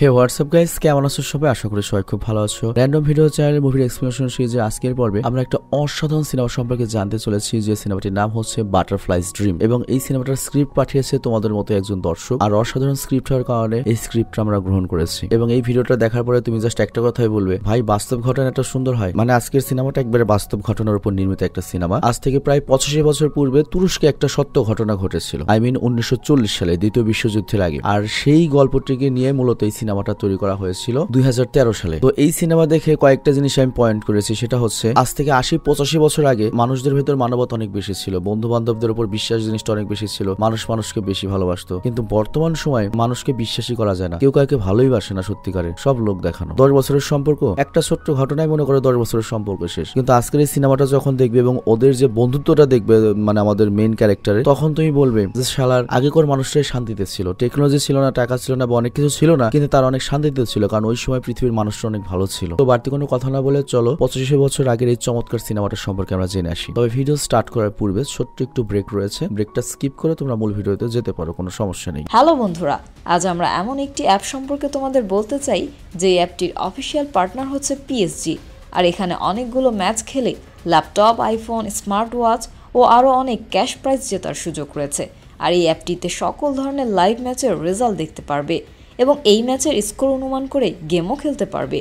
হে WhatsApp guys, কেমন আছো সবাই? আশা করি সবাই খুব ভালো আছো। র্যান্ডম ভিডিও চ্যানেল মুভির এক্সপ্লেনেশন সিরিজে আজকের পর্বে আমরা একটা অসাধারণ সিনেমা সম্পর্কে জানতে চলেছি, যে সিনেমাটির নাম হচ্ছে বাটারফ্লাইজ ড্রিম। এবং এই সিনেমাটার স্ক্রিপ্ট পাঠিয়েছে তোমাদের মতো একজন দর্শক, আর অসাধারণ স্ক্রিপ্ট হওয়ার কারণে এই স্ক্রিপ্টটা আমরা গ্রহণ করেছি। এবং এই ভিডিওটা দেখার পরে তুমি জাস্ট একটা কথাই বলবে, ভাই বাস্তব ঘটনা একটা সুন্দর হয়। মানে আজকের সিনেমাটা একবারে বাস্তব ঘটনার উপর নির্মিত একটা সিনেমা। আজ থেকে প্রায় 85 বছর পূর্বে তুরস্কে একটা সত্য ঘটনা ঘটেছিল, 1940 সালে দ্বিতীয় বিশ্বযুদ্ধের আগে। আর সেই গল্পটিকে নিয়ে মূলত এই সিনেমাটা তৈরি করা হয়েছিল 2013 সালে। তো এই সিনেমা দেখে কয়েকটা জিনিস আমি পয়েন্ট করেছি, সেটা হচ্ছে আজ থেকে 80-85 বছর আগে মানুষদের ভেতর মানবতা অনেক বেশি ছিল, বন্ধু বান্ধবদের উপর বিশ্বাস জিনিসটা অনেক বেশি ছিল, মানুষ মানুষকে বেশি ভালোবাসতো। কিন্তু বর্তমান সময়ে মানুষকে বিশ্বাসই করা যায় না, কেউ কাউকে ভালোই বাসে না, সত্যিকারের সব লোক দেখানো। 10 বছরের সম্পর্ক একটা ছোট্ট ঘটনায় মনে করে 10 বছরের সম্পর্ক শেষ। কিন্তু আজকের এই সিনেমাটা যখন দেখবে এবং ওদের যে বন্ধুত্বটা দেখবে, মানে আমাদের মেইন ক্যারেক্টারে, তখন তুমি বলবে যে শালার আগেকার মানুষটাই শান্তিতে ছিল, টেকনোলজি ছিল না, টাকা ছিল না, বা অনেক কিছু ছিল না, কিন্তু তার অনেক শান্তিতে ছিল, কারণ ওই সময় পৃথিবীর মানুষরা অনেক ভালো ছিল। তো বাড়তি কোনো কথা না বলে চলো 85 বছর আগের এই চমৎকার সিনেমাটা সম্পর্কে আমরা জেনে আসি। তবে ভিডিও স্টার্ট করার পূর্বে ছোট্ট একটু ব্রেক রয়েছে, ব্রেকটা স্কিপ করে তোমরা মূল ভিডিওতে যেতে পারো, কোনো সমস্যা নেই। হ্যালো বন্ধুরা, আজ আমরা এমন একটি অ্যাপ সম্পর্কে তোমাদের বলতে চাই যে অ্যাপটির অফিসিয়াল পার্টনার হচ্ছে পিএসজি। আর এখানে অনেকগুলো ম্যাচ খেলে ল্যাপটপ, আইফোন, স্মার্ট ওয়াচ ও আরও অনেক ক্যাশ প্রাইজ জেতার সুযোগ রয়েছে। আর এই অ্যাপটিতে সকল ধরনের লাইভ ম্যাচের রেজাল্ট দেখতে পারবে এবং এই ম্যাচের স্কোর অনুমান করে গেমও খেলতে পারবে,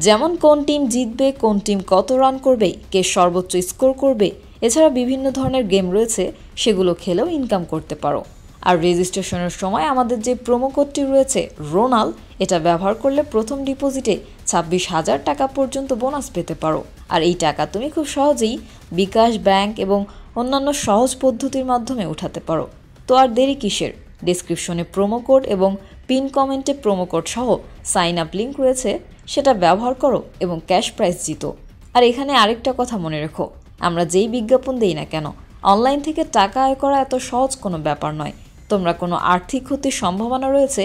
যেমন কোন টিম জিতবে, কোন টিম কত রান করবে, কে সর্বোচ্চ স্কোর করবে। এছাড়া বিভিন্ন ধরনের গেম রয়েছে, সেগুলো খেলেও ইনকাম করতে পারো। আর রেজিস্ট্রেশনের সময় আমাদের যে প্রোমো কোডটি রয়েছে রোনাল, এটা ব্যবহার করলে প্রথম ডিপোজিটে 26,000 টাকা পর্যন্ত বোনাস পেতে পারো। আর এই টাকা তুমি খুব সহজেই বিকাশ, ব্যাংক এবং অন্যান্য সহজ পদ্ধতির মাধ্যমে উঠাতে পারো। তো আর দেরি কিসের? ডেসক্রিপশনে প্রোমো কোড এবং পিন কমেন্টে প্রোমো কোড সহ সাইন আপ লিঙ্ক রয়েছে, সেটা ব্যবহার করো এবং ক্যাশ প্রাইজ জিতো। আর এখানে আরেকটা কথা মনে রেখো, আমরা যেই বিজ্ঞাপন দেই না কেন, অনলাইন থেকে টাকা আয় করা এত সহজ কোনো ব্যাপার নয়। তোমরা কোনো আর্থিক ক্ষতির সম্ভাবনা রয়েছে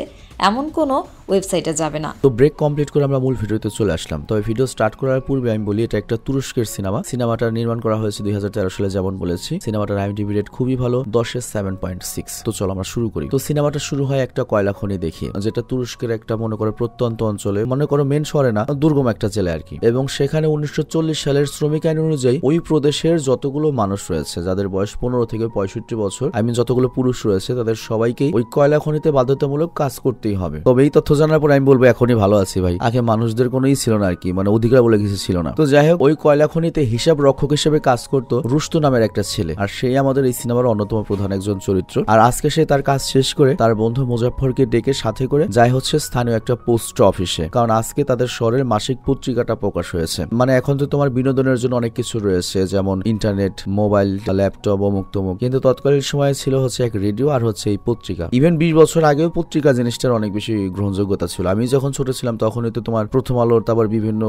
এমন কোনো ওয়েবসাইটে যাবে না। তো ব্রেক কমপ্লিট করে আমরা মূল ভিডিওতে চলে আসলাম। তবে ভিডিও স্টার্ট করার পূর্বে আমি বলি, এটা একটা তুরস্কের সিনেমা। সিনেমাটা নির্মাণ করা হয়েছে 2013 সালে, যেমন বলেছি। সিনেমাটার IMDb রেট খুবই ভালো, 10-এ 7.6। তো চলো আমরা শুরু করি। তো সিনেমাটা শুরু হয় একটা কয়লা খনি দেখিয়ে, যেটা তুরস্কের একটা মনে করো প্রত্যন্ত অঞ্চলে, মনে করো মেন শহরে না, দুর্গম একটা জেলা আর কি। এবং সেখানে 1940 সালের শ্রমিক আইন অনুযায়ী ওই প্রদেশের যতগুলো মানুষ রয়েছে যাদের বয়স 15 থেকে 65 বছর, যতগুলো পুরুষ রয়েছে, তাদের সবাইকেই ওই কয়লা খনিতে বাধ্যতামূলক কাজ করতেই হবে। তবে এই তথ্য জানার পর আমি বলবো এখনই ভালো আছি ভাই, আগে মানুষদের কোনোই ছিল না আর কি, মানে অধিকার বলে কিছু ছিল না। তো যাই হোক, ওই কয়লা খনিতে হিসাব রক্ষক হিসেবে কাজ করতো রুস্তু নামের একটা ছেলে, আর সেই আমাদের এই সিনেমার অন্যতম প্রধান একজন চরিত্র। আর আজকে সে তার কাজ শেষ করে তার বন্ধু মুজাফফরকে ডেকে সাথে করে যায় হচ্ছে স্থানীয় একটা পোস্ট অফিসে, কারণ আজকে তাদের শহরের মাসিক পত্রিকাটা প্রকাশ হয়েছে। মানে এখন তো তোমার বিনোদনের জন্য অনেক কিছু রয়েছে, যেমন ইন্টারনেট, মোবাইল, ল্যাপটপ, অমুক তমুক, কিন্তু তৎকালীন সময়ে ছিল হচ্ছে এক রেডিও আর হচ্ছে এই পত্রিকা। ইভেন 20 বছর আগেও পত্রিকা জিনিসটার অনেক বেশি গ্রহণযোগ্যতা ছিল। আমি যখন ছোট ছিলাম তখনই তো তোমার প্রথম আলোর, তারপর বিভিন্ন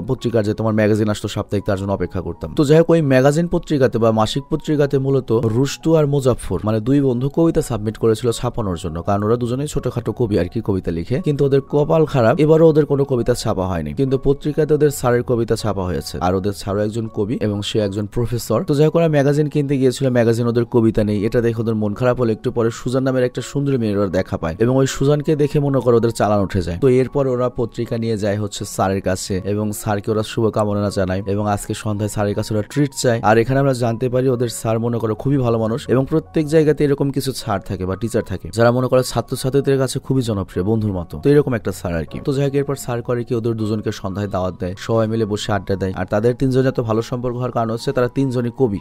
পত্রিকার যে তোমার ম্যাগাজিন আসতো সাপ্তাহিক, তার জন্য অপেক্ষা করতাম। তো যাই হোক, ওই ম্যাগাজিন পত্রিকাতে বা মাসিক পত্রিকাতে মূলত রুস্তু আর মুজাফফর মানে দুই বন্ধু কবিতা সাবমিট করেছিল ছাপানোর জন্য, কারণ ওরা দুজনেই ছোটখাটো কবি আর কি, কবিতা লিখে। কিন্তু ওদের কপাল খারাপ, এবারও ওদের কোনো কবিতা ছাপা হয়নি, কিন্তু পত্রিকাতে ওদের স্যারের কবিতা ছাপা হয়েছে। আর ওদের স্যারও একজন কবি এবং সে একজন প্রফেসর। তো যাই হোক, ওরা ম্যাগাজিন কিনতে গিয়েছিল, ম্যাগাজিন ওদের কবিতা নেই। এটা দেখে ওদের মন খারাপ হলো। একটু পরে সুজান নামের একটা সুন্দরী মেয়ের ওরা দেখা পায় এবং ওই সুজানকে দেখে মনে করো ওদের চালান উঠে যায়। তো এরপর ওরা পত্রিকা নিয়ে যায় হচ্ছে স্যারের কাছে এবং স্যারকে ওরা শুভকামনা জানায় এবং আজকে সন্ধ্যায় স্যারের কাছে ওরা ট্রিট চায়। আর এখানে আমরা জানতে পারি ওদের স্যার মনে করো খুবই ভালো মানুষ এবং প্রত্যেক জায়গাতে এরকম কিছু স্যার থাকে বা টিচার থাকে যারা মনে করে ছাত্রছাত্রীদের কাছে খুবই জনপ্রিয়, বন্ধুর মতো। তো এরকম একটা স্যার আর কি। তো যাই হোক, এরপর স্যার করে কি ওদের দুজনকে সন্ধ্যায় দাওয়াত দেয়, সবাই মিলে বসে আড্ডা দেয়। আর তাদের তিনজনের এত ভালো সম্পর্ক হওয়ার কারণ হচ্ছে তারা তিনজনই কবি,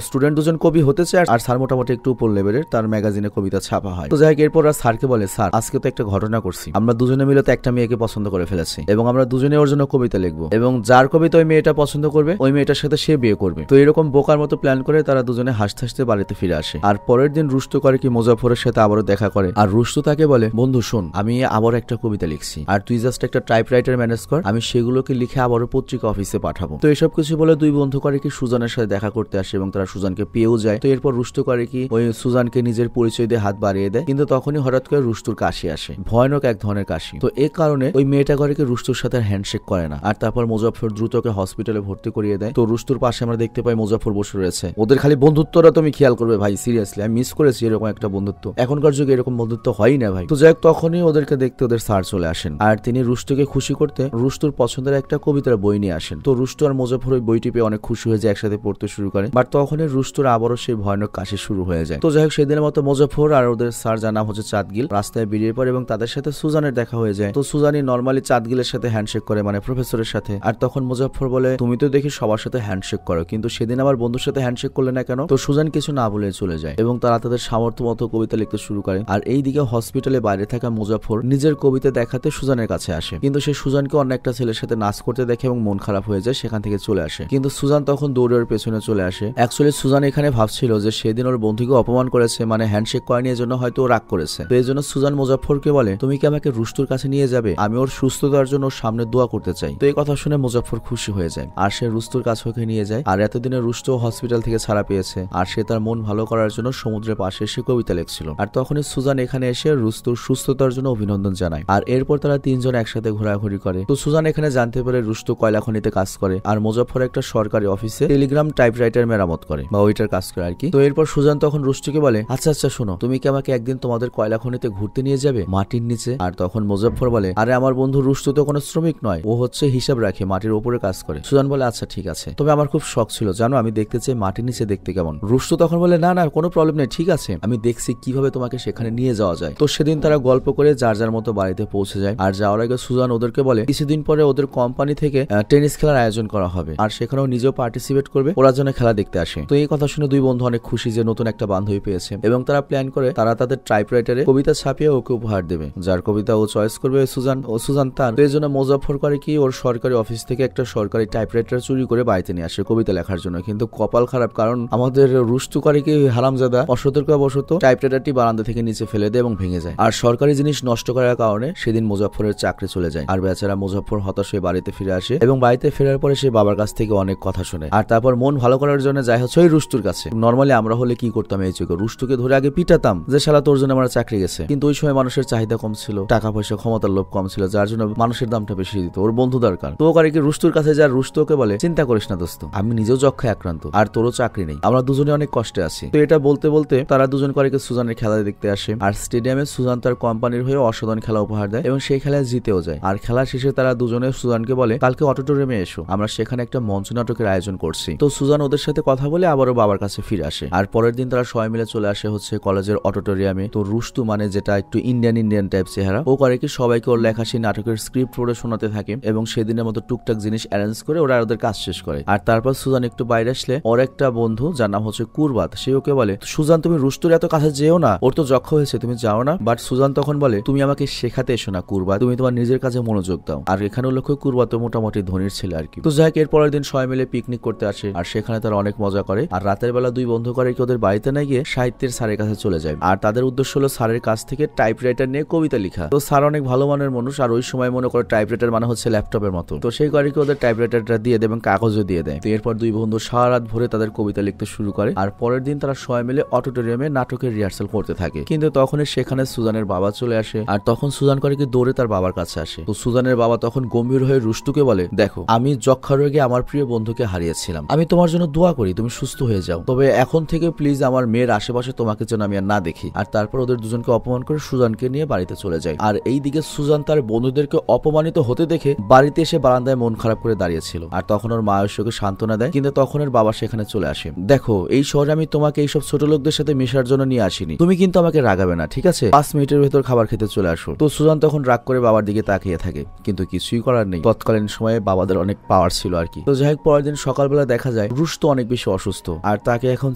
স্টুডেন্ট দুজন কবি হতে চায়, আর স্যার মোটামুটি একটু উপর লেভেলের, তার ম্যাগাজিনে কবিতা ছাপা হয়। তো যাই হোক, এরপর স্যারকে বলে, স্যার আজকে তো একটা ঘটনা করছি, আমরা দুজনে মিলে তো একটা মেয়েকে পছন্দ করে ফেলেছি এবং আমরা দুজনে ওর জন্য কবিতা লিখবো এবং যার কবিতা ওই মেয়েটা পছন্দ করবে ওই মেয়েটার সাথে সে বিয়ে করবে। তো এরকম বোকার মতো প্ল্যান করে তারা দুজনে হাসতে হাসতে বাড়িতে ফিরে আসে। আর পরের দিন রুস্তু করে কি মুজাফফরের সাথে আবারও দেখা করে, আর রুস্তু তাকে বলে, বন্ধু শোন, আমি আবার একটা কবিতা লিখছি, আর তুই জাস্ট একটা টাইপরাইটার ম্যানেজ কর, আমি সেগুলোকে লিখে আবারও পত্রিকা অফিসে পাঠাবো। তো এসব কিছু বলে দুই বন্ধু করে কি সুজানের সাথে দেখা করতে আসে এবং তারা সুজানকে পেয়েও যায়। তো এরপর রুস্তু করে কি ওই সুজানকে নিজের পরিচয় দিয়ে হাত বাড়িয়ে দেয়, কিন্তু তখনই হঠাৎ করে রুস্তুর কাশি আসে, ভয়ানক এক ধরনের কাশি। তো এই কারণে ওই মেয়েটা করে কি রুস্তুর সাথে হ্যান্ডশেক করে না। আর তারপর মুজাফফর দ্রুতকে হসপিটালে ভর্তি করিয়ে দেয়। তো রুস্তুর পাশে আমরা দেখতে পাই মুজাফফর বসে রয়েছে। ওদের খালি বন্ধুত্বটা তুমি খেয়াল করবে ভাই, সিরিয়াসলি আমি মিস করেছি এরকম একটা বন্ধুত্ব। এখনকার যুগে এরকম বন্ধুত্ব হয়ই না ভাই। তো যাই হোক, তখনই ওদেরকে দেখতে ওদের স্যার চলে আসেন আর তিনি রুস্তুকে খুশি করতে রুস্তুর পছন্দের একটা কবিতার বই নিয়ে আসেন। তো রুস্তু আর মুজাফফর ওই বইটি পেয়ে অনেক খুশি হয়ে যায়, একসাথে পড়তে শুরু করে। বাট তখনই রুস্তুর আবারও সেই ভয়ানক কাশি শুরু হয়ে যায়। তো যাই হোক, সেদিনের মতো মুজাফফর আর ওদের স্যার, যার নাম হচ্ছে চাঁদগিল, রাস্তায় বেরিয়ে পড়ে এবং তাদের সাথে সুজানের দেখা হয়ে যায়। তো সুজানি নর্মালি চাঁদগিলের সাথে হ্যান্ডশেক করে, মানে প্রফেসরের সাথে। আর তখন মুজাফফর বলে, তুমি তো দেখি সবার সাথে হ্যান্ডশেক করো, কিন্তু সেদিন আমার বন্ধুর সাথে হ্যান্ডশেক করলে না কেন? তো সুজান কিছু না বলে চলে যায় এবং তারা তাদের সামর্থ্য মতো কবিতা লিখতে শুরু করে। আর এইদিকে হসপিটালে বাইরে থাকা মুজাফফর নিজের কবিতা দেখাতে সুজানের কাছে আসে, কিন্তু সে সুজানকে অন্য একটা ছেলের সাথে নাচ করতে দেখে এবং মন খারাপ হয়ে যায়, সেখান থেকে চলে আসে। কিন্তু সুজান তখন দৌড়ে ওর পেছনে চলে আসে। অ্যাকচুয়ালি সুজান এখানে ভাবছিল যে সেদিন ওর বন্ধুকে অপমান করেছে, মানে হ্যান্ডশেক করেনি, এর জন্য হয়তো ও রাগ করেছে। তো এই জন্য সুজান মুজাফফরকে বলে, তুমি কি আমাকে রুস্তুর কাছে নিয়ে যাবে? আমি ওর সুস্থতার জন্য ওর সামনে দোয়া করতে চাই। তো এই কথা শুনে মুজাফফর খুশি হয়ে যায় আর সে রুস্তুর কাছে ওকে নিয়ে যায়। আর এতদিনে রুস্তু হসপিটাল থেকে ছাড়া পেয়েছে আর সে তার মন ভালো করার জন্য সমুদ্রের পাশে এসে কবিতা লিখছিল। আর তখনই সুজান এখানে এসে রুস্তুর সুস্থতার জন্য অভিনন্দন জানায়। আর এরপর তারা তিনজন একসাথে ঘোরাঘুরি করে। তো সুজান এখানে জানতে পারে রুস্তু কয়লা খনিতে কাজ করে আর মুজাফফর একটা সরকারি অফিসে টেলিগ্রাম টাইপরাইটার মেরামত করে বা ওইটার কাজ করে আর কি। তো এরপর সুজান তখন রুস্তুকে বলে, আচ্ছা আচ্ছা শোনো, তুমি কি আমাকে একদিন তোমাদের কয়লা খনিতে ঘুরতে নিয়ে যাবে মাটির নিচে? আর তখন মুজাফফর বলে, আরে আমার বন্ধু রুস্তু তো কোনো শ্রমিক নয়, ও হচ্ছে হিসাব রাখে, মাটির উপরে কাজ করে। সুজান বলে, আচ্ছা ঠিক আছে, তবে আমার খুব শখ ছিল জানো, আমি দেখতে চাই মাটির নিচে দেখতে কেমন। রুস্তু তখন বলে, না না কোনো প্রবলেম নেই, ঠিক আছে, আমি দেখছি কিভাবে তোমাকে সেখানে নিয়ে যাওয়া যায়। তো সেদিন তারা গল্প করে যার যার মতো বাড়িতে পৌঁছে যায়। আর যাওয়ার আগে সুজান ওদেরকে বলে কিছুদিন পরে ওদের কোম্পানি থেকে টেনিস খেলার আয়োজন করা হবে আর সেখানেও নিজেও পার্টিসিপেট করবে, ওরা যেন খেলা দেখতে আসে। তো এই কথা শুনে দুই বন্ধু অনেক খুশি যে নতুন একটা বান্ধবী পেয়েছে এবং তারা প্ল্যান করে তারা তাদের টাইপরাইটারে কবিতা ছাপিয়ে ওকে উপহার দেবে, যার কবিতা ও চয়েস করবে সুজান তার। তো এই জন্য মুজাফফর করে কি ওর সরকারি অফিস থেকে একটা সরকারি টাইপরাইটার চুরি করে বাড়িতে নিয়ে আসে কবিতা লেখার জন্য। কিন্তু কপাল খারাপ, কারণ আমাদের রুস্তু করে কি হারামজাদা অসতর্কবশত টাইপরাইটারটি বারান্দা থেকে নিচে ফেলে দেয় এবং ভেঙে যায়। আর সরকারি জিনিস নষ্ট করার কারণে সেদিন মুজাফফরের চাকরি চলে যায়। আর বেচারা মুজাফফর হতাশ হয়ে বাড়িতে ফিরে আসে এবং বাড়িতে ফেরার পরে সে বাবার কাছ থেকে অনেক কথা শুনে। আর তারপর মন ভালো করার জন্য যায় হচ্ছে ওই রুস্তুর কাছে। নর্মালি আমরা হলে কি করতাম, এই চোখে রুস্তুকে ধরে আগে পিটাতাম যে শালা তোর জন্য আমার চাকরি গেছে। কিন্তু ওই সময় মানুষের চাহিদা কম ছিল, টাকা পয়সা ক্ষমতার লোভ কম ছিল, যার জন্য মানুষের দামটা বেশি দিত, ওর বন্ধু দরকার। তো করে কি রুস্তুর কাছে যার রুস্তুকে বলে, চিন্তা করিস না দোস্ত, আমি নিজেও যক্ষায় আক্রান্ত আর তোরও চাকরি নেই, আমরা দুজনে অনেক কষ্টে আছি। তো এটা বলতে বলতে তারা দুজন করে সুজানের খেলা দেখতে আসে। আর স্টেডিয়ামে সুজান তার কোম্পানির হয়ে অসাধারণ খেলা উপহার দেয় এবং সেই খেলায় জিতেও যায়। আর খেলা শেষে তারা দুজনে সুজানকে বলে, কালকে অডিটোরিয়ামে এসো, আমরা সেখানে একটা মঞ্চ নাটকের আয়োজন করছি। তো সুজান ওদের সাথে কথা বলে আবারও বাবার কাছে ফিরে আসে। আর পরের দিন তারা সবাই মিলে চলে আসে হচ্ছে কলেজের অডিটোরিয়ামে। তো রুস্তু, মানে যেটা একটু ইন্ডিয়ান টাইপ চেহারা, ও করে কি সবাইকে ওর লেখা সেই নাটকের স্ক্রিপ্ট পড়ে শোনাতে থাকে এবং সেদিনের মতো টুকটাক জিনিস অ্যারেঞ্জ করে ওরা ওদের কাজ শেষ করে। আর তারপর সুজান একটু বাইরে আসলে ওর একটা বন্ধু যার নাম হচ্ছে কুরবাত, সে ওকে বলে, সুজান তুমি রুস্তুর এত কাছে যেও না, ওর তো যক্ষা হয়েছে, তুমি যাও না। বাট সুজান তখন বলে, তুমি আমাকে শেখাতে এসো না কুরবাত, তুমি তোমার নিজের কাজে মনোযোগ দাও। আর এখানেও লক্ষ্য কুরবাত মোটামুটি ধনীর ছেলে আর কি। তো যাই হোক, এর পরের দিন সবাই মিলে পিকনিক করতে আসে আর সেখানে তারা অনেক মজা করে। আর রাতের বেলা দুই বন্ধু করে কি ওদের বাড়িতে না গিয়ে সাহিত্যের স্যারের কাছে চলে যায়। আর তাদের উদ্দেশ্য হলো স্যারের কাছ থেকে টাইপরাইটার নিয়ে কবিতা লেখা। তো স্যার অনেক ভালো মানের মানুষ আর ওই সময় মনে করে টাইপরাইটার মানে হচ্ছে ল্যাপটপের মতো। তো সেই করে কি ওদের টাইপরাইটারটা দিয়ে দেয় এবং কাগজও দিয়ে দেয়। তো এরপর দুই বন্ধু সারা রাত ভরে তাদের কবিতা লিখতে শুরু করে। আর পরের দিন তারা সবাই মিলে অডিটোরিয়ামে নাটকের রিহার্সাল করতে থাকে। কিন্তু তখনই সেখানে সুজানের বাবা চলে আসে। আর তখন সুজান করে কি দৌড়ে তার বাবার কাছে আসে। তো সুজানের বাবা তখন গম্ভীর হয়ে রুস্তুকে বলে, দেখো আমি যক্ষা রোগে আমার প্রিয় বন্ধুকে হারিয়েছিলাম, আমি তোমার জন্য দোয়া করি তুমি সুস্থ হয়ে যাও, তবে এখন থেকে প্লিজ আমার মেয়ের আশেপাশে তোমাকে যেন আমি আর না দেখি। আর তারপর ওদের দুজনকে অপমান করে সুজানকে নিয়ে বাড়িতে চলে যায়। আর এইদিকে সুজান তার বন্ধুদেরকে অপমানিত হতে দেখে বাড়িতে এসে বারান্দায় মন খারাপ করে দাঁড়িয়েছিল। আর তখন ওর মা ওকে সান্ত্বনা দেয়। কিন্তু তখন ওর বাবা সেখানে চলে আসে। দেখো এই শহরে আমি তোমাকে এইসব ছোট লোকদের সাথে মেশার জন্য নিয়ে আসিনি, তুমি কিন্তু আমাকে রাগাবে না, ঠিক আছে? 5 মিনিটের ভেতর খাবার খেতে চলে আসো। তো সুজান তখন রাগ করে বাবার দিকে তাকিয়ে থাকে, কিন্তু কিছুই করার নেই, তৎকালীন সময়ে বাবাদের অনেক পাওয়ার ছিল আর কি। তো যাই হোক, পরের দিন সকালবেলা দেখা যায় রুস্তু অনেক বেশি অসুস্থ আর তাকে এখন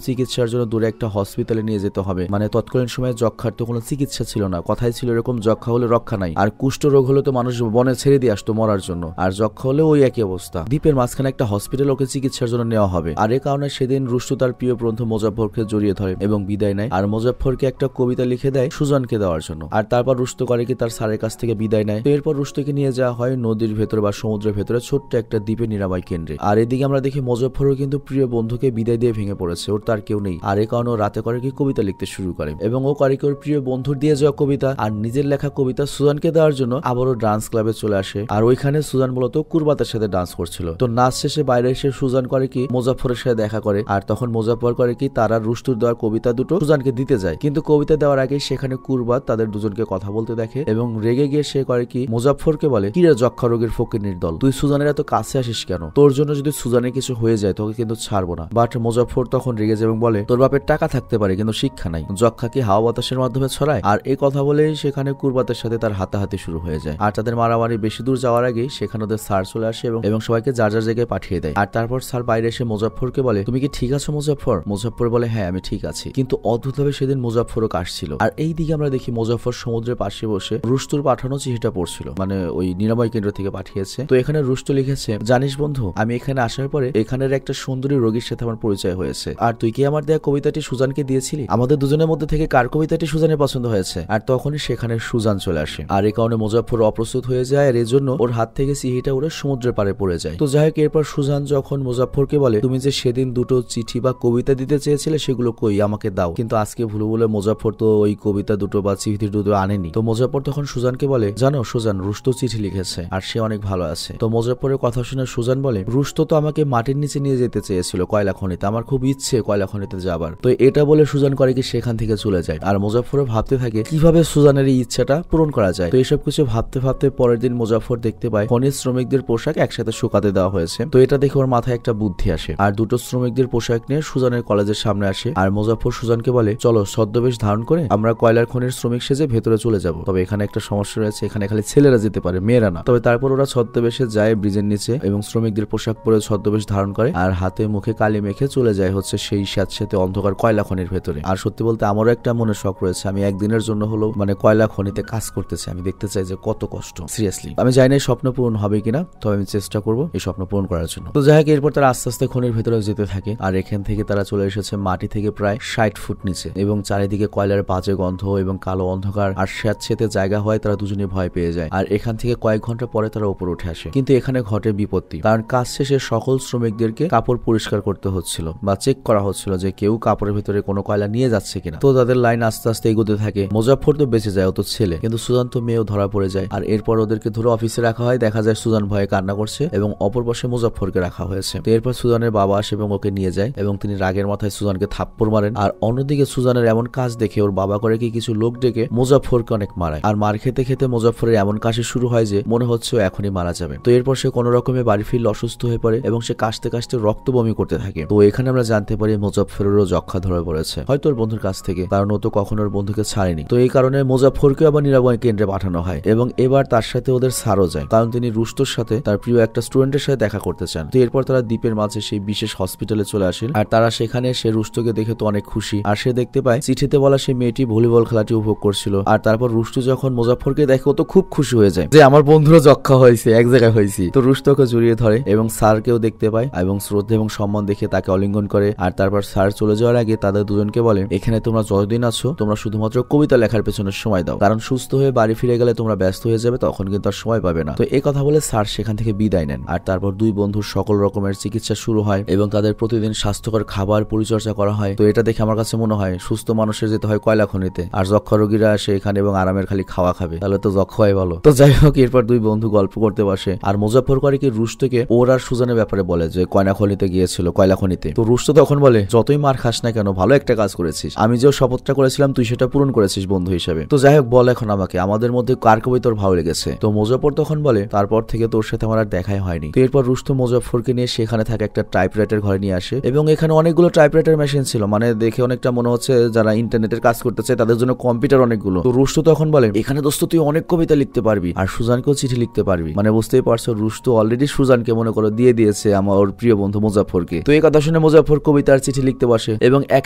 চিকিৎসার জন্য দূরে একটা হসপিটালে নিয়ে যেতে হবে। মানে তৎকালীন সময়ে যক্ষার তো কোনো চিকিৎসা ছিল না, কথাই ছিল এরকম যক্ষা হলে রক্ষা নাই, আর কুষ্ঠ রোগ হলে তো মানুষ বনে ছেড়ে দিয়ে আসতো মরার জন্য, আর যক্ষা হলে ওই একই অবস্থা। দ্বীপের মাঝখানে একটা হসপিটাল ওকে চিকিৎসার জন্য নেওয়া হবে। আর এ কারণে সেদিন রুস্তু তার প্রিয় বন্ধু মুজাফফরকে জড়িয়ে ধরে এবং বিদায় নেয়। আর মুজাফফরকে একটা কবিতা লিখে দেয় সুজানকে দেওয়ার জন্য। আর তারপর রুস্তু করে কি তার স্যারের কাছ থেকে বিদায় নেয়। তো এরপর রুস্তুকে নিয়ে যাওয়া হয় নদীর ভেতরে বা সমুদ্রের ভেতরে ছোট্ট একটা দ্বীপে নিরাময় কেন্দ্রে। আর এদিকে আমরা দেখি মুজাফফরও কিন্তু প্রিয় বন্ধুকে বিদায় দিয়ে ভেঙে পড়েছে, ওর তার কেউ নেই। আর এ কারণে রাতে করে কি কবিতা লিখতে শুরু করে এবং ও করে কি ওর প্রিয় বন্ধুর দিয়ে যাওয়া কবিতা আর নিজের লেখা কবিতা সুজানকে দেওয়ার জন্য আবারও ডান্স ক্লাবে চলে আসে। আর ওইখানে সুজান মূলত কুরবাতের সাথে ডান্স করছিল। তো নাচ শেষে বাইরে এসে সুজান করে কি মুজাফফরের সাথে দেখা করে, আর তখন মুজাফফর করে কি তারা রুস্তুর দেওয়ার কবিতা দুটো সুজানকে দিতে যায়। কিন্তু কবিতা দেওয়ার আগে সেখানে কুরবাত তাদের দুজনকে কথা বলতে দেখে এবং রেগে গিয়ে সে করে কি মুজাফফরকে বলে, কিরে যক্ষা রোগের ফকির দল, তুই সুজানের এত কাছে আসিস কেন? তোর জন্য যদি সুজানের কিছু হয়ে যায় তোকে কিন্তু ছাড়বো না। বাট মুজাফফর তখন রেগে যায় এবং বলে, তোর বাপের টাকা থাকতে পারে কিন্তু শিক্ষা নাই, যক্ষা কি হাওয়া বাতাসের মাধ্যমে ছড়ায়? আর এই কথা বলেই সেখানে কুরবাতের সাথে তার হাতাহাতি শুরু হয়ে যায়। আর তাদের মারামারি বেশি দূর যাওয়ার আগেই সেখানে ওদের স্যার চলে আসে এবং সবাইকে যার যার জায়গায় পাঠিয়ে দেয়। আর তারপর স্যার বাইরে এসে মুজাফফরকে বলে, তুমি কি ঠিক আছো মুজাফফর? মুজাফফর বলে, হ্যাঁ আমি ঠিক আছি। কিন্তু অদ্ভুতভাবে সেদিন মুজাফফরও কাশছিল। আর এই দিকে আমরা দেখি মুজাফফর সমুদ্রের পাশে বসে রুস্তুর পাঠানো চিঠিটা পড়ছিল, মানে ওই নিরাময় কেন্দ্র থেকে পাঠিয়েছে। তো এখানে রুস্তু লিখেছে, জানিস বন্ধু, আমি এখানে আসার পরে এখানের একটা সুন্দরী রোগীর সাথে আমার পরিচয় হয়েছে। আর তুই কি আমার দেয়া কবিতাটি সুজানকে দিয়েছিলি? আমাদের দুজনের মধ্যে থেকে কার কবিতাটি সুজানের পছন্দ হয়েছে? আর তখনই সেখানে সুজান চলে আসে। আর এই কারণে মুজাফফর অপ্রস্তুত হয়ে যায়, আর এর জন্য ওর হাত থেকে চিঠিটা উড়ে সমুদ্রের পাড়ে পড়ে যায়। তো যাই হোক, এরপর সুজান যখন মুজাফফরকে বলে, তুমি যে সেদিন দুটো চিঠি বা কবিতা দিতে চেয়েছিলে সেগুলো কই, আমাকে দাও। কিন্তু আজকে ভুলো বলে মুজাফফর তো ওই কবিতা দুটো বা চিঠি দুটো আনেনি। তো মুজাফফর তখন সুজানকে বলে, জানো সুজান, রুস্তু চিঠি লিখেছে আর সে অনেক ভালো আছে। তো মুজাফফরের কথা শুনে সুজান বলে, রুস্তু তো আমাকে মাটির নিচে নিয়ে যেতে চেয়েছিল কয়লা খনিতে, আমার খুব ইচ্ছে কয়লা খনিতে যাবার। তো এটা বলে সুজান করে কি সেখান থেকে চলে যায়। আর মুজাফফর ভাবতে থাকে কিভাবে সুজানের এই ইচ্ছাটা পূরণ করা যায়। তো এসব কিছু ভাবতে ভাবতে পরের দিন মুজাফফর দেখতে পায় খনিজ শ্রমিকদের পোশাক একসাথে শুকাতে দেওয়া হয়েছে। তো এটা দেখে ওর মাথায় একটা বুদ্ধি আসে, আর দুটো শ্রমিকদের পোশাক নিয়ে সুজানের কলেজের সামনে আসে। আর মুজাফফর সুজানকে বলে, চলো ছদ্মবেশ ধারণ করে আমরা কয়লার খনির শ্রমিক সেজে ভেতরে চলে যাব। তবে এখানে একটা সমস্যা রয়েছে, এখানে খালি ছেলেরা যেতে পারে, মেয়েরা না। তবে তারপর ওরা ছদ্মবেশে যায় ব্রিজের নিচে এবং শ্রমিকদের পোশাক পরে ছদ্মবেশ ধারণ করে আর হাতে মুখে কালি মেখে চলে যায় হচ্ছে সেই স্যাঁতসেঁতে অন্ধকার কয়লা খনির ভেতরে। আর সত্যি বলতে আমারও একটা মনে শখ রয়েছে, আমি একদিনের জন্য হলো মানে কয়লা খনিতে কাজ করতে চাই। আমি দেখতে চাই যে কত কষ্ট, সিরিয়াসলি। আমি জানি না এই স্বপ্ন পূরণ হবে কিনা, তবে আমি চেষ্টা করবো এই স্বপ্ন পূরণ করার জন্য। তো যাই হোক, এরপর তারা আস্তে আস্তে খনির ভেতরে যেতে থাকে। আর এখান থেকে তারা চলে এসেছে মাটি থেকে প্রায় 60 ফুট নিচে এবং চারিদিকে কয়লার বাজে গন্ধ এবং কালো অন্ধকার আর স্যাঁতসেঁতে জায়গা হয় তারা দুজনে ভয় পেয়ে যায়। আর এখান থেকে কয়েক ঘন্টা পরে তারা উপরে উঠে আসে। কিন্তু এখানে ঘটে বিপত্তি, কারণ কাজ শেষে সকল শ্রমিকদেরকে কাপড় পরিষ্কার করতে হচ্ছিল বা চেক করা হচ্ছিল যে কেউ কাপড়ের ভিতরে কোনো কয়লা নিয়ে যাচ্ছে কিনা। তো তাদের লাইন আস্তে আস্তে এগোতে থাকে। মুজাফফর তো বেঁচে যায়, ও তো ছেলে, কিন্তু সুজান তো মেয়েও ধরা পড়ে যায়। আর এরপর ওদেরকে ধরে অফিসে রাখা হয়। দেখা যায় সুজান ভয়ে কান্না করছে এবং অপর পাশে মুজাফফরকে রাখা হয়েছে। তো এরপর সুজানের বাবা আসে এবং ওকে নিয়ে যায় এবং তিনি রাগের মাথায় সুজানকে থাপ্পড় মারেন। আর অন্যদিকে সুজানের এমন কাজ দেখে ওর বাবা করে কি কিছু লোক ডেকে মুজাফফরকে অনেক মারায়। আর মার খেতে খেতে মুজাফফরের এমন কাশি শুরু হয় যে মনে হচ্ছে ও এখনই মারা যাবে। তো এরপর সে কোনো রকমে বাড়ি ফিরলে অসুস্থ হয়ে পড়ে এবং সে কাশতে কাশতে রক্ত বমি করতে থাকে। তো এখানে আমরা জানতে পারি মুজাফফরেরও যক্ষা ধরে পড়েছে, হয়তো ওর বন্ধুর কাছ থেকে, কারণ ও তো কখনো ওর বন্ধুকে ছাড়েনি। তো এই কারণে মুজাফফরকে আবার নিরাময় কেন্দ্রে পাঠানো হয় এবং এবার তার সাথে ওদের স্যারও যায়, কারণ তিনি রুস্তোর সাথে তার প্রিয় একটা স্টুডেন্টের সাথে দেখা করতে চান। তো এরপর তারা দ্বীপের মাঝে সেই বিশেষ হসপিটালে চলে আসেন। আর তারা সেখানে সে রুস্তোকে দেখে তো অনেক খুশি। আর সে দেখতে পায় চিঠিতে বলা সেই মেয়েটি ভলিবল খেলাটি উপভোগ করছিল। আর তারপর রুস্তু যখন মুজাফফরকে দেখে ও তো খুব খুশি হয়ে যায় যে আমার বন্ধুরও যক্ষা হয়েছে, এক জায়গায় হয়েছি। তো রুস্তোকে জড়িয়ে ধরে এবং স্যারকেও দেখতে পায় এবং শ্রদ্ধা এবং সম্মান দেখে তাকে আলিঙ্গন করে। আর তারপর স্যার চলে যাওয়ার আগে তাদের দুজনকে বলে, এখানে তোমরা যতদিন আছো তোমরা শুধুমাত্র কবিতা লেখার পেছনে সময় দাও, কারণ সুস্থ হয়ে বাড়ি ফিরে গেলে তোমরা ব্যস্ত হয়ে যাবে, তখন কিন্তু আর সময় পাবে না। তো এই কথা বলে স্যার সেখান থেকে বিদায় নেন। আর তারপর দুই বন্ধুর সকল রকমের চিকিৎসা শুরু হয় এবং তাদের প্রতিদিন স্বাস্থ্যকর খাবার পরিচর্যা করা হয়। তো এটা দেখে আমার কাছে মনে হয় সুস্থ মানুষের যেতে হয় কয়লা খনিতে, আর যক্ষা রোগীরা আসে এখানে এবং আরামের খালি খাওয়া খাবে, তাহলে তো যক্ষাই ভালো। তো যাই হোক, এরপর দুই বন্ধু গল্প করতে বসে। আর মুজাফফর করে কি রুস্তোকে ওর আর সুজানের ব্যাপারে বলে যে কয়লা খনিতে গিয়েছিল, কয়লা খনিতে। তো রুস্তো তখন বলে, যতই মার খাস না কেন ভালো একটা কাজ করেছিস, আমি যে শপথটা করেছিলাম তুই সেটা পূরণ করেছিস বন্ধু হিসেবে। তো যাই হোক, বল এখন আমাকে আমাদের মধ্যে কার কবি তোর ভালো লেগেছে। তো মুজাফফর তখন বলে, তারপর থেকে তোর সাথে আমার আর দেখাই হয়নি। তো এরপর রুস্তো মুজাফফরকে নিয়ে সেখানে থাকে একটা টাইপরাইটার ঘরে নিয়ে আসে এবং এখানে অনেকগুলো টাইপরাইটার মেশিন ছিল, মানে দেখে অনেকটা মনে হচ্ছে যারা ইন্টারনেটের কাজ করতে চায় তাদের জন্য কম্পিউটার অনেকগুলো। তো রুস্তো তখন বলে, এখানে দোস্ত তুই অনেক কবিতা লিখতে পারবি আর সুজানকেও চিঠি লিখতে পারবি। মানে বুঝতেই পারছো, রুস্তো অলরেডি সুজানকে মনে করো দিয়ে দিয়েছে আমার প্রিয় বন্ধু মুজাফফরকে। তো এই কথা শুনে মুজাফফর কবিতার চিঠি লিখতে বসে এবং এক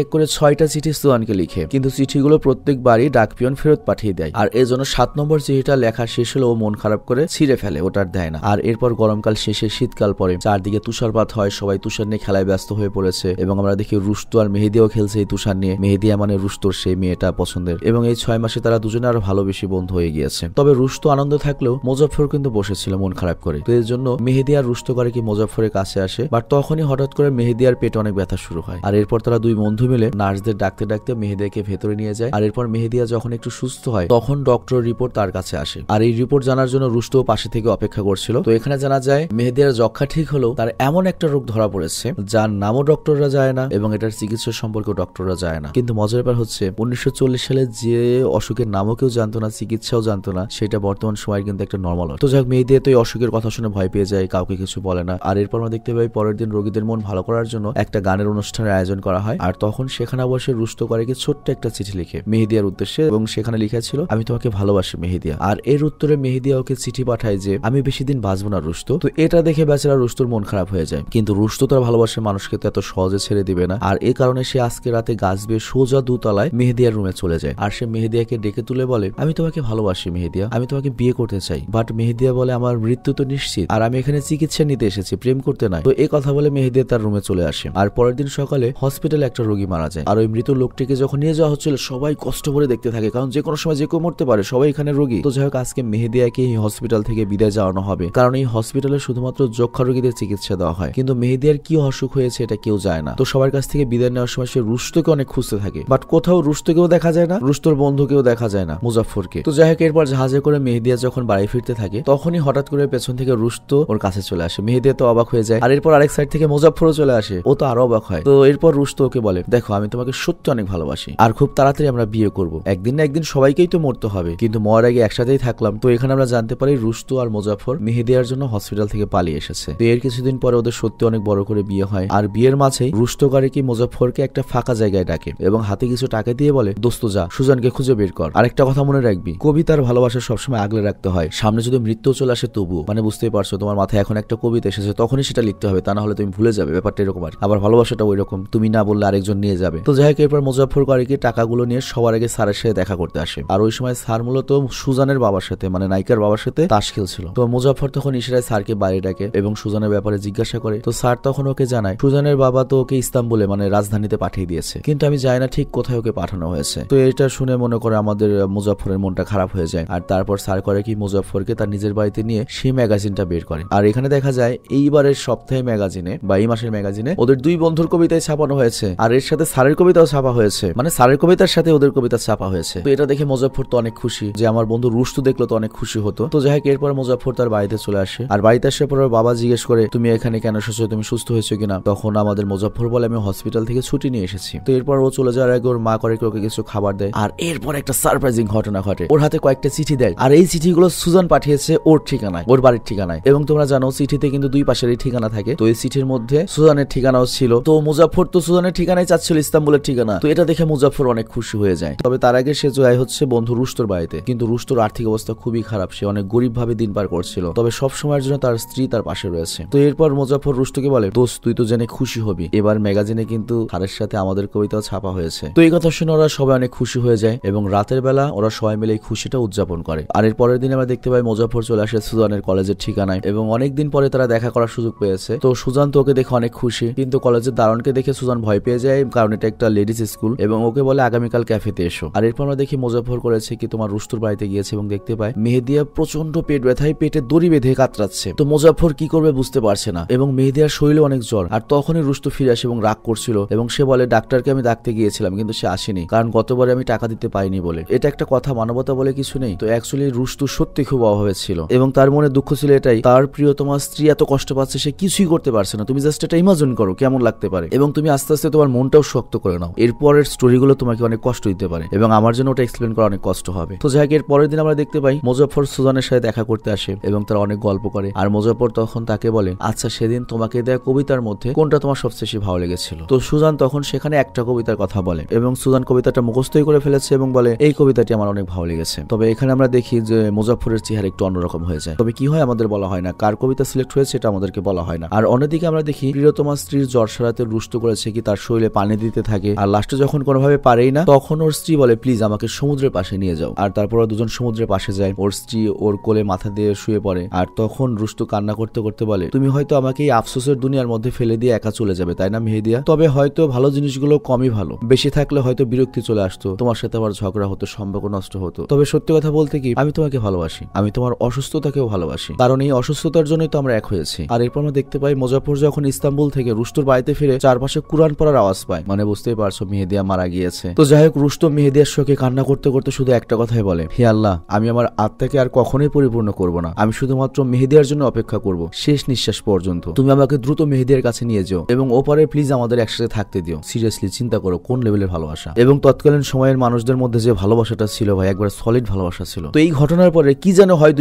এক করে 6টা চিঠি সুজানকে লিখে, কিন্তু চিঠিগুলো প্রত্যেকবারই ডাকপিয়ন ফেরত পাঠিয়ে দেয়। আর এই জন্য 7 নম্বর চিঠিটা লেখা শেষ হলে ও মন খারাপ করে ছিঁড়ে ফেলে, ওটার দেয় না। আর এরপর গরমকাল শেষে শীতকাল পরে, চারদিকে তুষারপাত হয়, সবাই তুষার নিয়ে খেলায় ব্যস্ত হয়ে পড়েছে এবং আমরা দেখি রুস্তু আর মেহেদিও খেলছে এই তুষার নিয়ে। মেহেদিয়া মানে রুস্তোর সেই মেয়েটা পছন্দের, এবং এই 6 মাসে তারা দুজনে আরো ভালো বেশি বন্ধু হয়ে গিয়েছে। তবে রুস্তু আনন্দ থাকলেও মুজাফফর কিন্তু বসেছিল মন খারাপ করে। তো এর জন্য মেহেদিয়া আর রুস্তু করে কি মুজাফফরের কাছে আসে, বাট তখনই হঠাৎ করে মেহেদিয়ার পেটে অনেক ব্যথা শুরু হয়। আর এরপর তারা দুই বন্ধু মিলে নার্সদের ডাকতে ডাকতে মেহেদিয়াকে ভেতরে নিয়ে যায়। আর এরপর মেহেদিয়া যখন একটু সুস্থ হয় তখন তখন ডক্টর রিপোর্ট তার কাছে আসে, আর এই রিপোর্ট জানার জন্য রুস্তু পাশে থেকে অপেক্ষা করছিল। তো এখানে জানা যায় মেহেদিয়ার যক্ষা ঠিক হলেও তার এমন একটা রোগ ধরা পড়েছে যার নামও ডক্টররা যায় না এবং এটার চিকিৎসা সম্পর্কে ডক্টররা যায় না। কিন্তু মজার ব্যাপার হচ্ছে 1940 সালে যে অসুখের নামও কেউ জানতো না, চিকিৎসাও জানতো না, সেটা বর্তমান সময়ের কিন্তু একটা নর্মাল। তো যাক, মেহেদিয়া তো এই অসুখের কথা শুনে ভয় পেয়ে যায়, কাউকে কিছু বলে না। আর এরপর আমরা দেখতে পাই পরের দিন রোগীদের মন ভালো করার জন্য একটা গানের অনুষ্ঠানের আয়োজন করা হয়, আর তখন সেখানে বসে রুস্তু করেকে ছোট্ট একটা চিঠি লিখে মেহেদিয়ার উদ্দেশ্যে, এবং সেখানে লিখা ছিল আমি তোমাকে ভালোবাসি মেহেদিয়া। আর এর উত্তরে মেহেদিয়া ওকে চিঠি পাঠায় যে আমি বেশি দিন বাঁচবো না রুস্তু। তো এটা দেখে বেচারা রুস্তুর মন খারাপ হয়ে যায়, কিন্তু রুস্তু তার ভালোবাসার মানুষকে তো এত সহজে ছেড়ে দিবে না। আর এই কারণে সে আজকে রাতে গাছ বেয়ে সোজা দোতলায় মেহেদিয়ার রুমে চলে যায়, আর সে মেহেদিয়াকে ডেকে তুলে বলে আমি তোমাকে ভালোবাসি মেহেদিয়া, আমি তোমাকে বিয়ে করতে চাই। বাট মেহেদিয়া বলে আমার মৃত্যু তো নিশ্চিত, আর আমি এখানে চিকিৎসা নিতে এসেছি, প্রেম করতে নয়। তো এই কথা বলে মেহেদিয়া তার রুমে চলে আসে। আর পরের দিন সকালে হসপিটালে একটা রোগী মারা যায়, আর ওই মৃত লোকটিকে যখন নিয়ে যাওয়া হচ্ছিল সবাই কষ্ট করে দেখতে থাকে, কারণ যে কোনো সময় যে কেউ মরতে পারে, সবাই এখানে রোগী। তো যাই হোক, আজকে মেহেদিয়াকে এই হসপিটাল থেকে বিদায় জানানো হবে, কারণ এই হসপিটালে শুধুমাত্র যক্ষা রোগীদের চিকিৎসা দেওয়া হয়, কিন্তু মেহেদিয়ার কি অসুখ হয়েছে এটা কেউ যায় না। তো সবার কাছ থেকে বিদায় নেওয়ার সময় সে রুস্তকে অনেক খুঁজতে থাকে, বাট কোথাও রুস্তকেও দেখা যায় না, রুস্তর বন্ধুকেও দেখা যায় না, মুজাফফরকে। তো যাই হোক, এরপর জাহাজে করে মেহেদিয়া যখন বাড়ি ফিরতে থাকে তখনই হঠাৎ করে পেছন থেকে রুস্তু ওর কাছে চলে আসে। মেহেদিয়া তো অবাক হয়ে যায়, আর এরপর আরেক সাইড থেকে মুজাফফরও চলে আসে, ও তো আরো অবাক হয়। তো এরপর রুস্তু ওকে বলে দেখো আমি তোমাকে সত্যি অনেক ভালোবাসি, আর খুব তাড়াতাড়ি আমরা বিয়ে করব, একদিন না একদিন সবাইকেই তো মরতে হবে, কিন্তু মরার আগে একসাথেই থাকলাম। তো এখানে আমরা জানতে পারি রুস্তু আর মুজাফফর মেহেদিয়ার জন্য হসপিটাল থেকে পালিয়ে এসেছে। তো এর কিছুদিন পরে ওদের সত্যি অনেক বড় করে বিয়ে হয়, আর বিয়ের মাঝেই রুস্তকারী মুজাফফরকে একটা ফাঁকা জায়গায় ডাকে এবং হাতে কিছু টাকা দিয়ে বলে দোস্ত যা সুজানকে খুঁজে বের কর, আরেকটা কথা মনে রাখবি, কবিতার ভালোবাসা সবসময় আগলে রাখতে হয়, সামনে যদি মৃত্যু চলে আসে তবু, মানে বুঝতেই পারছো তোমার মাথায় এখন একটা কবিতা এসেছে তখনই সেটা লিখতে হবে, তা না হলে তুমি ভুলে যাবে, ব্যাপারটা এরকম। আর আবার ভালোবাসাটা ওই রকম, তুমি না বললে আরেকজন নিয়ে যাবে। তো যাই হোক, এরপর মুজাফফর কারীকে টাকাগুলো নিয়ে সবার আগে স্যারের সাথে দেখা করতে আসে, আর ওই সময় স্যার মূলত সুজানের বাবার সাথে মানে নায়িকার বাবার সাথে তাস খেলছিল। তো মুজাফফর তখন ইশারায় স্যারকে বাইরে ডাকে এবং সুজানের ব্যাপারে জিজ্ঞাসা করে। তো স্যার তখন ওকে জানায় সুজানের বাবা তো ওকে ইস্তাম্বুলে মানে রাজধানীতে পাঠিয়ে দিয়েছে, কিন্তু আমি জানি না ঠিক কোথায় ওকে পাঠানো হয়েছে। তো এটা শুনে মনে করে আমাদের মুজাফফরের মনটা খারাপ হয়ে যায়, আর তারপর স্যার করে কি মুজাফফরকে তার নিজের বাড়িতে নিয়ে সেই ম্যাগাজিনটা বের করে। আর এখানে দেখা যায় এইবারের সপ্তাহে ম্যাগাজিনে বা এই মাসের ম্যাগাজিনে ওদের দুই বন্ধুর কবিতায় ছাপানো হয়েছে, আর এর সাথে স্যারের কবিতাও ছাপা হয়েছে, মানে স্যারের কবিতার সাথে ওদের কবিতা ছাপা হয়েছে। তো এটা দেখে মুজাফফর তো অনেক খুশি, যে আমার বন্ধু রুস্তু দেখলো তো অনেক খুশি হতো। তো যাই হোক, এরপর মুজাফফর তার বাড়িতে চলে আসে, আর বাড়িতে আসার পর বাবা জিজ্ঞেস করে তুমি এখানে কেন এসেছো, তুমি সুস্থ হয়েছো কিনা। তখন আমাদের মুজাফফর বলে আমি হসপিটাল থেকে ছুটি নিয়ে এসেছি। তো এরপর ও চলে যাওয়ার আগে ওর মা করে ওকে কিছু খাবার দেয়, আর এরপর একটা সারপ্রাইজিং ঘটনা ঘটে, ওর হাতে কয়েকটা চিঠি দেয়, আর এই চিঠিগুলো সুজান পাঠিয়েছে ওর ঠিকানায়, ওর বাড়ির ঠিকানায়। এবং তোমরা জানো চিঠিতে কিন্তু দুই পাশেরই ঠিকানা থাকে, তো এই চিঠির মধ্যে সুজানের ঠিকানাও ছিল। তো মুজাফফর তো সুজানের ঠিকানায় চাচ্ছিল, ইস্তাম্বুলের ঠিকানা। তো এটা দেখে মুজাফফর অনেক খুশি হয়ে যায়। তবে তার আগে সে যায় হচ্ছে বন্ধু রুস্তর বাড়িতে, কিন্তু রুস্তর আর্থিক অবস্থা খুবই খারাপ, সে অনেক গরিব ভাবে দিন পার করছিল, তবে সব সময়ের জন্য তার স্ত্রী তার পাশে রয়েছে। তো এরপর মুজাফফর রুস্তকে বলে দোস্ত তুই তো জেনে খুশি হবি, এবার ম্যাগাজিনে কিন্তু স্যারের সাথে আমাদের কবিতাও ছাপা হয়েছে। তো এই কথা শুনে ওরা সবাই অনেক খুশি হয়ে যায় এবং রাতের বেলা ওরা সবাই মিলে এই খুশিটা উদযাপন করে। আর এর পরের দিন আমরা দেখতে পাই মুজাফফর চলে আসে সুজানের কলেজের ঠিকানায় এবং অনেকদিন পরে তারা দেখা করার সুযোগ পেয়েছে। তো সুজান তো ওকে দেখে অনেক খুশি, কিন্তু কলেজের দারোয়ানকে দেখে সুজান ভয় পেয়ে যায়, কারণ এটা একটা লেডিস স্কুল, এবং ওকে বলে আগামীকাল ক্যাফেতে এসো। আর এরপর আমরা দেখি মুজাফফর করেছে কি তোমার রুস্তুর বাড়িতে গিয়েছে এবং দেখতে পায় মেহেদিয়া প্রচন্ড পেট ব্যথায় পেটে দড়ি বেঁধে কাতরাচ্ছে। তো মুজাফফর কি করবে বুঝতে পারছে না, এবং মেহেদিয়ার শরীরে অনেক জ্বর। আর তখনই রুস্তু ফিরে আসে এবং রাগ করছিল, এবং সে বলে ডাক্তারকে আমি ডাকতে গিয়েছিলাম কিন্তু সে আসেনি, কারণ গতবারে আমি টাকা দিতে পাইনি বলে। এটা একটা কথা, মানবতা বলে কিছু নেই। তো অ্যাকচুয়ালি রুস্তু সত্যি খুব অভাবে ছিল, এবং তার মনে দুঃখ ছিল এটাই, তার প্রিয়তমা স্ত্রী এত কষ্ট পাচ্ছে, সে কিছুই করতে পারছে না। তুমি জাস্ট এটা ইমাজিন করো কেমন লাগতে পারে, এবং তুমি আস্তে আস্তে তোমার মনটাও শক্ত করে নাও, এরপরের স্টোরিগুলো তোমাকে অনেক কষ্ট দিতে পারে, এবং আমার জন্য ওটা এক্সপ্লেন করা অনেক কষ্ট হবে। তো যাই হোক, এর পরের দিন আমরা দেখতে পাই মুজাফফর সুজানের সাথে দেখা করতে আসে এবং তারা অনেক গল্প করে। আর মুজাফফর তখন তাকে বলে আচ্ছা সেদিন তোমাকে দেয়া কবিতার মধ্যে কোনটা তোমার সবচেয়ে বেশি ভালো লেগেছিল। তো সুজান তখন সেখানে একটা কবিতার কথা বলে, এবং সুজান কবিতাটা মুখস্থই করে ফেলেছে এবং বলে এই কবিতাটি আমার অনেক ভালো লেগেছে। তবে এখানে আমরা দেখি যে মুজাফফরের চেহারা একটু অন্যরকম হয়ে যায়। তবে কি হয় আমাদের বলা হয় না, কার কবিতা সিলেক্ট হয়েছে এটা আমাদেরকে বলা হয় না। আর অন্যদিকে আমরা দেখি প্রিয়তমা স্ত্রীর জ্বর সারাতে রুস্তু করেছে কি তার শরীরে পানি দিতে থাকে, আর লাস্টে যখন কোনোভাবে পারেই না তখন ওর স্ত্রী বলে প্লিজ আমাকে সমুদ্রের পাশে নিয়ে যাও। আর তারপর দুজন সমুদ্রের পাশে যায়, ওর স্ত্রী ওর কোলে মাথা দিয়ে শুয়ে পড়ে। আর তখন রুস্তু কান্না করতে করতে বলে তুমি হয়তো আমাকে এই আফসোসের দুনিয়ার মধ্যে ফেলে দিয়ে একা চলে যাবে তাই না মেহেদিয়া, তবে হয়তো ভালো জিনিসগুলো কমই ভালো, বেশি থাকলে হয়তো বিরক্তি চলে আসতো, তোমার সাথে আবার ঝগড়া হতো, সম্পর্ক নষ্ট হতো। তবে সত্যি কথা বলতে কি আমি তোমাকে ভালোবাসি, আমি তোমার অসুস্থতাকেও ভালোবাসি, কারণ এই অসুস্থতার জন্যই তো আমরা এক হয়েছি। আর এরপর আমরা দেখতে পাই মুজাফফর যখন ইস্তাম্বুল থেকে রুস্তুর বাড়িতে ফিরে চারপাশে কুরআন পড়ার আওয়াজ পায়, মানে বুঝতেই পারছো মেহেদিয়া মারা গিয়েছে। তো যাই হোক রুস্তু মেহেদিয়ার শোকে কান্না করতে করতে শুধু একটা কথাই বলে, হে আল্লাহ, আমি আমার আত্মাকে আর কখনোই পরিপূর্ণ করব না, আমি শুধুমাত্র মেহেদিয়ার জন্য অপেক্ষা করব শেষ নিঃশ্বাস পর্যন্ত। তুমি আমাকে দ্রুত মেহেদিয়ার কাছে নিয়ে যাও এবং ওপারে প্লিজ আমাদের একসাথে থাকতে দিও। সিরিয়াসলি চিন্তা করো কোন লেভেলের ভালোবাসা। এবং তৎকালীন সময়ের মানুষদের মধ্যে যে ভালোবাসাটা ছিল ভাই, একবার সলিড ভালোবাসা ছিল। তো এই ঘটনার পরে কি যেন হয়,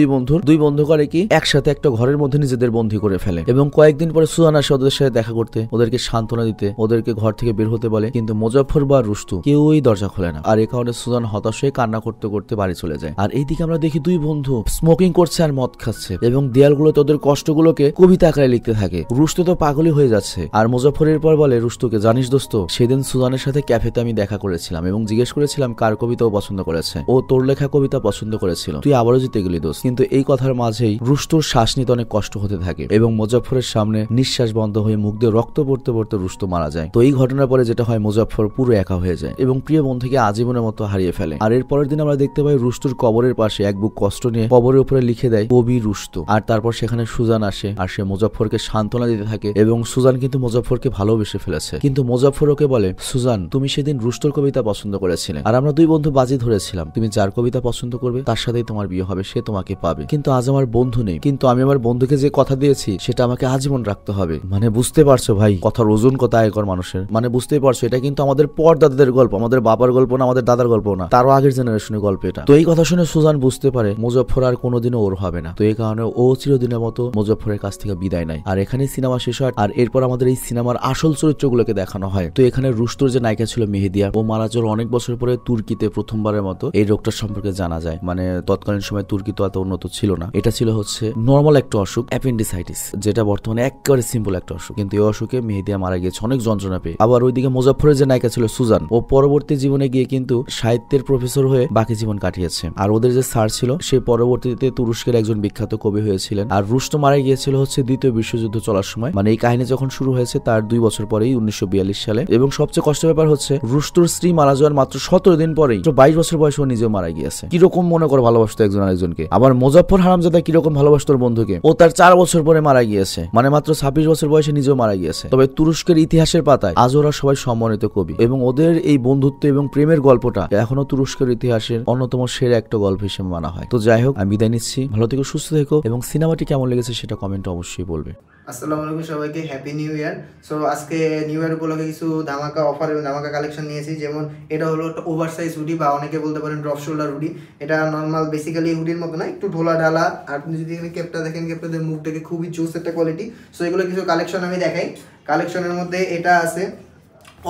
দুই বন্ধু করে কি একসাথে একটা ঘরের মধ্যে নিজেদের বন্দী করে ফেলে। এবং কয়েকদিন পরে সুজান আসে ওদের সাথে দেখা করতে, ওদেরকে সান্ত্বনা দিতে, ওদেরকে ঘর থেকে বের হতে বলে, কিন্তু মুজাফফর বা রুস্তু কেউই দরজা খোলে না। আর এই কারণে সুজান হতাশ হয়ে কান্না করতে করতে বাড়ি চলে যায়। আর এইদিকে আমরা দেখি দুই বন্ধু স্মোকিং করছে আর মদ খাচ্ছে এবং দেয়ালগুলোতে ওদের কষ্টগুলোকে কবিতা আকারে লিখতে থাকে। রুস্তু তো পাগলই হয়ে যাচ্ছে। আর মুজাফফরের পর বলে রুস্তুকে, জানিস দোস্ত, সেদিন সুজানের সাথে ক্যাফেতে আমি দেখা করেছিলাম এবং জিজ্ঞেস করেছিলাম কার কবিতাও পছন্দ করেছে। ও তোর লেখা কবিতা পছন্দ করেছিল, তুই আবারও জিতে গেলি দোস্ত। কিন্তু এই কথার মাঝেই রুস্তুর শ্বাস নিতে অনেক কষ্ট হতে থাকে এবং মুজাফফরের সামনে নিঃশ্বাস বন্ধ হয়ে মুখ দিয়ে রক্ত পড়তে পড়তে রুস্তু মারা যায়। তো এই ঘটনার পরে যেটা হয়, মুজাফফর পুরো একা হয়ে যায় এবং প্রিয় বন্ধুকে আজীবনের মতো হারিয়ে ফেলে। আর এর পরের দিন আমরা দেখতে পাই রুস্তুর কবরের পাশে এক বুক কষ্ট নিয়ে কবরের উপরে লিখে দেয় কবি রুস্তু। আর তারপর সেখানে সুজান আসে আর সে মুজাফফরকে সান্ত্বনা দিতে থাকে এবং সুজান কিন্তু মুজাফফরকে ভালোবেসে ফেলেছে। কিন্তু মুজাফফর ওকে বলে, সুজান, তুমি সেদিন রুস্তুর কবিতা পছন্দ করেছিলে আর আমরা দুই বন্ধু বাজি ধরেছিলাম, তুমি যার কবিতা পছন্দ করবে তার সাথেই তোমার বিয়ে হবে, সে তোমাকে পাবে। কিন্তু আজ আমার বন্ধু নেই, কিন্তু আমি আমার বন্ধুকে যে কথা দিয়েছি সেটা আমাকে আজীবন রাখতে হবে। মানে বুঝতে পারছো ভাই কথার ওজন কত আগেকার মানুষের, মানে বুঝতেই পারছো এটা কিন্তু আমাদের পরদাদাদের গল্প, আমাদের বাবার গল্প না, আমাদের দাদার গল্প না, তারও আগের জেনারেশনের গল্প এটা। তো এই কথা শুনে সুজান বুঝতে পারে মুজাফফর আর কোনোদিনও ওর হবে না। তো এই কারণে ও চিরদিনের মতো মুজাফফরের কাছ থেকে বিদায় নেয়। আর এখানে সিনেমা শেষ হয়। আর এরপর আমাদের এই সিনেমার আসল চরিত্রগুলোকে দেখানো হয়। তো এখানে রুস্তুর যে নায়িকা ছিল মেহেদিয়া, ও মারা যাওয়ার অনেক বছর পরে তুর্কিতে প্রথমবারের মতো এই রোগটার সম্পর্কে জানা যায়। মানে তৎকালীন সময় তুর্কি তো এত উন্নত ছিল না, এটা ছিল হচ্ছে নর্মাল একটা অসুখ, অ্যাপেন্ডিসাইটিস, যেটা বর্তমানে একেবারে সিম্পল একটা অসুখ। কিন্তু এই অসুখে মেহেদিয়া মারা গিয়েছে অনেক যন্ত্রণা পেয়ে। আবার ওইদিকে মুজাফফরের যে নায়িকা ছিল সুজান, ও পরবর্তী জীবনে গিয়ে কিন্তু সাহিত্যের প্রফেসর হয়ে বাকি জীবন কাটিয়েছে। আর ওদের যে স্যার ছিল সে পরবর্তীতে তুরস্কের একজন বিখ্যাত কবি হয়েছিলেন। আর রুস্তু মারা গিয়েছিল হচ্ছে দ্বিতীয় বিশ্বযুদ্ধ চলার সময়, মানে এই কাহিনী যখন শুরু হয়েছে তার 2 বছর পরেই 1942 সালে। এবং সবচেয়ে কষ্টের ব্যাপার হচ্ছে রুস্তুর স্ত্রী মারা যাওয়ার মাত্র 17 দিন পরেই 22 বছর বয়সে ও নিজেও মারা গিয়েছে। কিরকম মনে করো ভালোবাসতো একজন আরেকজনকে। আবার মুজাফফর হারামজাদা কিরকম ভালোবাসতো ওর বন্ধুকে, ও তার 4 বছর পরে মারা গিয়েছে, মানে মাত্র 26 বছর বয়সে নিজেও মারা গিয়েছে। তবে তুরস্কের ইতিহাসের পাতায় আজ ওরা সবাই সম্মানিত কবি এবং ওদের এই বন্ধুত্ব এবং প্রেমের গল্পটা এখনো তুরস্কের ইতিহাসের অন্যতম সেরা একটা গল্প হিসেবে মানা হয়। তো যাই হোক, আমি বিদায় নিচ্ছি, ভালো থেকো, সুস্থ থেকো এবং সিনেমাটি কেমন লেগেছে সেটা কমেন্টে অবশ্যই বলবে। আসসালামু আলাইকুম সবাইকে, হ্যাপি নিউ ইয়ার। সো আজকে নিউ ইয়ার উপলক্ষে কিছু ধামাকা অফার এবং ধামাকা কালেকশন নিয়েছি। যেমন এটা হলো একটা ওভার সাইজ হুডি বা অনেকে বলতে পারেন ড্রপ শোল্ডার হুডি। এটা নর্মাল বেসিক্যালি হুডির মতো না, একটু ঢোলা ঢালা। আর আপনি যদি এখানে ক্যাপটা দেখেন, ক্যাপটাদের মুখ দেখে খুবই জোস একটা কোয়ালিটি। সো এগুলো কিছু কালেকশন আমি দেখাই। কালেকশনের মধ্যে এটা আছে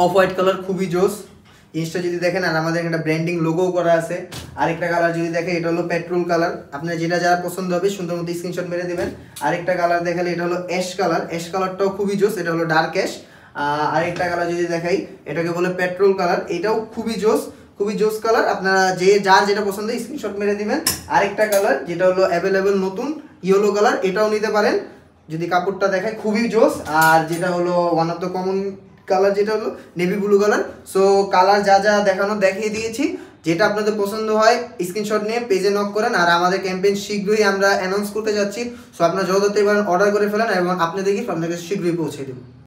অফ হোয়াইট কালার, খুবই জোস। জিনিসটা যদি দেখেন, আর আমাদের একটা ব্র্যান্ডিং লোগো করা আছে। আরেকটা কালার যদি দেখেন, এটা হলো পেট্রোল কালার। আপনার যেটা যার পছন্দ হবে সুন্দর মতো স্ক্রিনশট মেরে দেবেন। আরেকটা কালার দেখালে এটা হলো অ্যাশ কালার। অ্যাশ কালারটাও খুবই জোস, এটা হলো ডার্ক অ্যাশ। আরেকটা কালার যদি দেখাই, এটাকে বলে পেট্রোল কালার, এটাও খুবই জোস, খুবই জোস কালার। আপনারা যার যেটা পছন্দ স্ক্রিনশট মেরে দিবেন। আরেকটা কালার যেটা হলো অ্যাভেলেবেল নতুন ইয়েলো কালার, এটাও নিতে পারেন যদি কাপড়টা দেখায়, খুবই জোস। আর যেটা হলো one of the common colour, যেটা হলো navy blue colour. So colour যা যা দেখানো দেখিয়ে দিয়েছি। যেটা আপনাদের পছন্দ হয় স্ক্রিনশট নিয়ে পেজে নক করেন। আর আমাদের ক্যাম্পেইন শীঘ্রই আমরা অ্যানাউন্স করতে যাচ্ছি। সো আপনারা যত তাড়াতাড়ি পারেন অর্ডার করে ফেলেন এবং আপনাদেরকে শীঘ্রই পৌঁছে দেব।